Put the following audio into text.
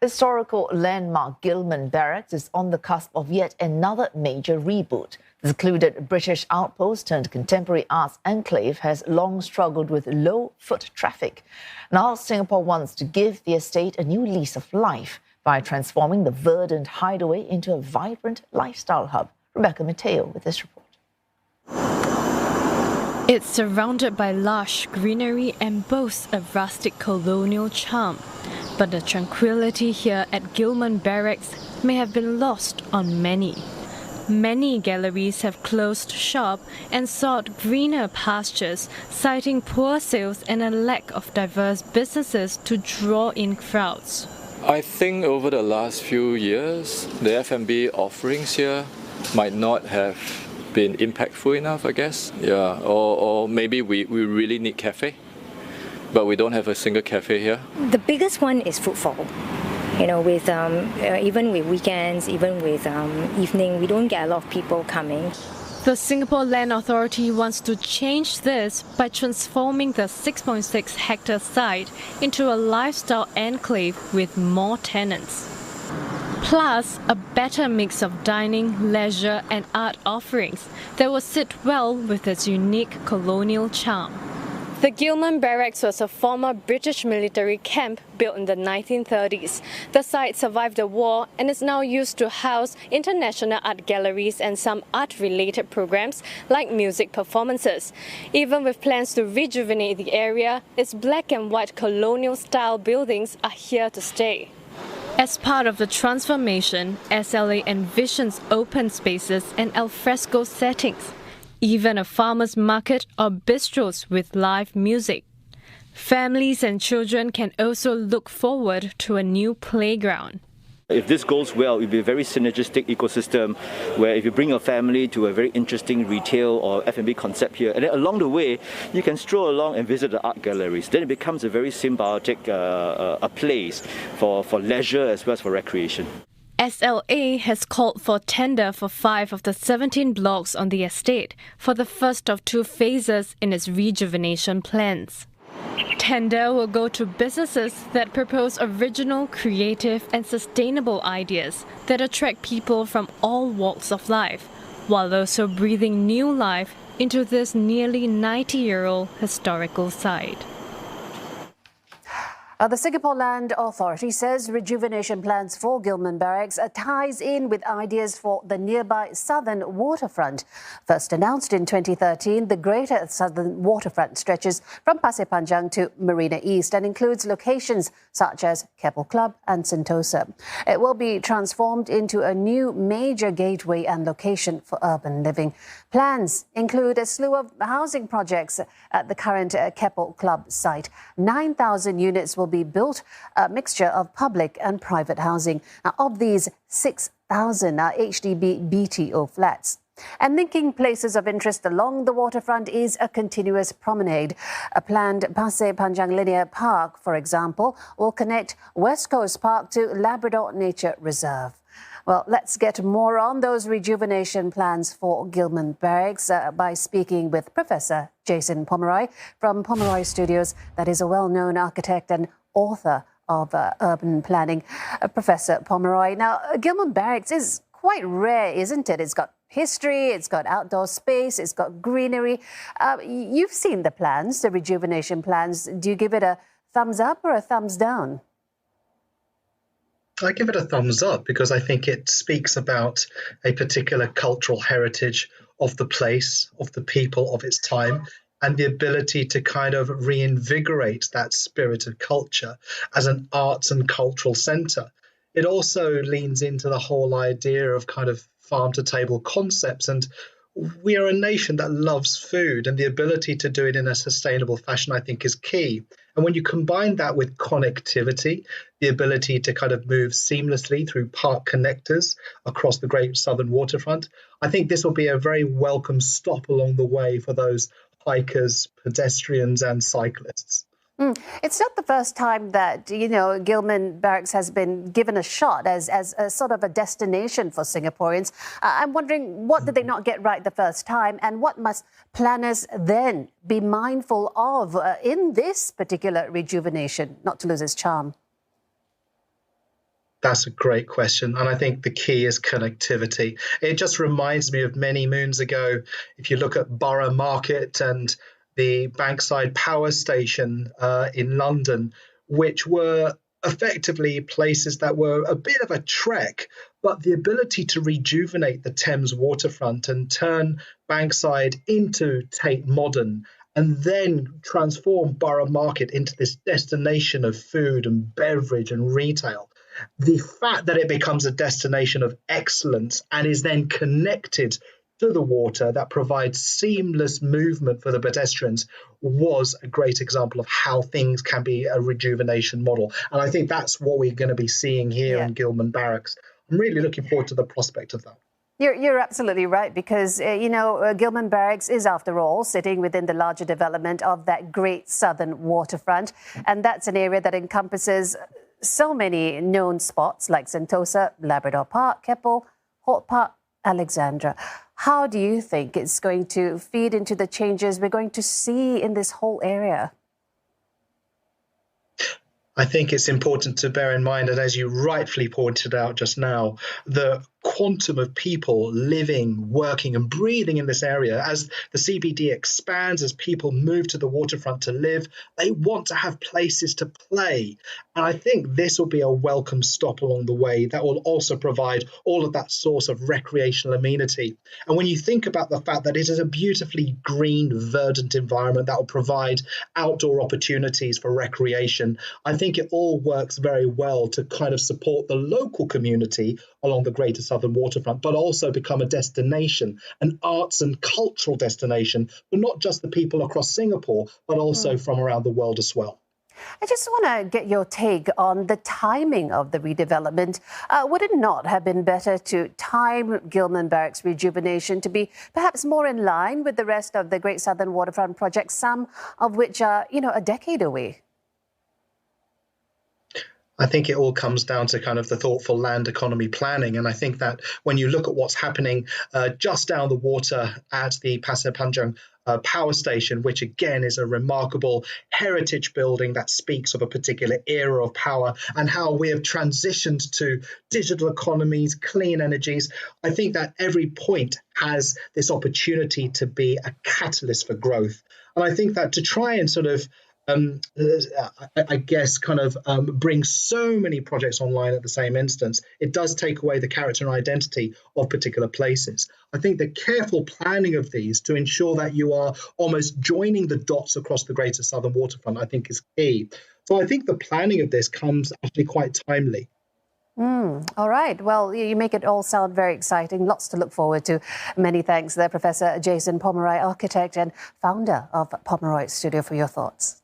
Historical landmark Gillman Barracks is on the cusp of yet another major reboot. The secluded British outpost-turned-contemporary arts enclave has long struggled with low foot traffic. Now Singapore wants to give the estate a new lease of life by transforming the verdant hideaway into a vibrant lifestyle hub. Rebecca Mateo with this report. It's surrounded by lush greenery and boasts a rustic colonial charm. But the tranquility here at Gillman Barracks may have been lost on many. Many galleries have closed shop and sought greener pastures, citing poor sales and a lack of diverse businesses to draw in crowds. I think over the last few years, the F&B offerings here might not have been impactful enough, I guess. Yeah, or maybe we really need cafe, but we don't have a single cafe here. The biggest one is footfall. You know, with even with weekends, even with evening, we don't get a lot of people coming. The Singapore Land Authority wants to change this by transforming the 6.6 hectare site into a lifestyle enclave with more tenants. Plus, a better mix of dining, leisure and art offerings that will sit well with its unique colonial charm. The Gillman Barracks was a former British military camp built in the 1930s. The site survived the war and is now used to house international art galleries and some art-related programs like music performances. Even with plans to rejuvenate the area, its black and white colonial-style buildings are here to stay. As part of the transformation, SLA envisions open spaces and alfresco settings, even a farmer's market or bistros with live music. Families and children can also look forward to a new playground. If this goes well, it will be a very synergistic ecosystem where if you bring your family to a very interesting retail or F&B concept here, and then along the way, you can stroll along and visit the art galleries. Then it becomes a very symbiotic a place for leisure as well as for recreation. SLA has called for tender for 5 of the 17 blocks on the estate for the first of 2 phases in its rejuvenation plans. Tender will go to businesses that propose original, creative and sustainable ideas that attract people from all walks of life, while also breathing new life into this nearly 90-year-old historical site. The Singapore Land Authority says rejuvenation plans for Gillman Barracks ties in with ideas for the nearby southern waterfront. First announced in 2013, the Greater Southern Waterfront stretches from Pasir Panjang to Marina East and includes locations such as Keppel Club and Sentosa. It will be transformed into a new major gateway and location for urban living. Plans include a slew of housing projects at the current Keppel Club site. 9,000 units will be built, a mixture of public and private housing. Now, of these, 6,000 are HDB BTO flats. And linking places of interest along the waterfront is a continuous promenade. A planned Pasir Panjang Linear Park, for example, will connect West Coast Park to Labrador Nature Reserve. Well, let's get more on those rejuvenation plans for Gillman Barracks by speaking with Professor Jason Pomeroy from Pomeroy Studios, that is a well-known architect and author of urban planning. Professor Pomeroy, now Gillman Barracks is quite rare, isn't it? It's got history, it's got outdoor space, it's got greenery. You've seen the plans, the rejuvenation plans. Do you give it a thumbs up or a thumbs down? I give it a thumbs up because I think it speaks about a particular cultural heritage of the place, of the people, of its time, and the ability to kind of reinvigorate that spirit of culture as an arts and cultural centre. It also leans into the whole idea of kind of farm-to-table concepts, and we are a nation that loves food, and the ability to do it in a sustainable fashion, I think, is key. And when you combine that with connectivity, the ability to kind of move seamlessly through park connectors across the Great Southern Waterfront, I think this will be a very welcome stop along the way for those hikers, pedestrians and cyclists. It's not the first time that, Gillman Barracks has been given a shot as a sort of a destination for Singaporeans. I'm wondering, what did they not get right the first time, and what must planners then be mindful of in this particular rejuvenation, not to lose its charm? That's a great question. And I think the key is connectivity. It just reminds me of many moons ago. If you look at Borough Market and the Bankside Power Station in London, which were effectively places that were a bit of a trek, but the ability to rejuvenate the Thames waterfront and turn Bankside into Tate Modern and then transform Borough Market into this destination of food and beverage and retail. The fact that it becomes a destination of excellence and is then connected to the water that provides seamless movement for the pedestrians was a great example of how things can be a rejuvenation model. And I think that's what we're going to be seeing here in Gillman Barracks. I'm really looking forward to the prospect of that. You're absolutely right, because, Gillman Barracks is, after all, sitting within the larger development of that great southern waterfront. And that's an area that encompasses so many known spots like Sentosa, Labrador Park, Keppel, Holt Park, Alexandra. How do you think it's going to feed into the changes we're going to see in this whole area? I think it's important to bear in mind that, as you rightfully pointed out just now, the quantum of people living, working and breathing in this area, as the CBD expands, as people move to the waterfront to live, they want to have places to play. And I think this will be a welcome stop along the way that will also provide all of that source of recreational amenity. And when you think about the fact that it is a beautifully green, verdant environment that will provide outdoor opportunities for recreation, I think it all works very well to kind of support the local community along the greater southern waterfront, but also become a destination, an arts and cultural destination, but not just the people across Singapore, but also from around the world as well. I just want to get your take on the timing of the redevelopment. Would it not have been better to time Gillman Barracks rejuvenation to be perhaps more in line with the rest of the Great Southern Waterfront projects, some of which are, a decade away? I think it all comes down to kind of the thoughtful land economy planning. And I think that when you look at what's happening just down the water at the Pasir Panjang power station, which again is a remarkable heritage building that speaks of a particular era of power and how we have transitioned to digital economies, clean energies, I think that every point has this opportunity to be a catalyst for growth. And I think that to try and sort of bring so many projects online at the same instance, it does take away the character and identity of particular places. I think the careful planning of these to ensure that you are almost joining the dots across the greater southern waterfront, I think is key. So I think the planning of this comes actually quite timely. All right. Well, you make it all sound very exciting. Lots to look forward to. Many thanks there, Professor Jason Pomeroy, architect and founder of Pomeroy Studio, for your thoughts.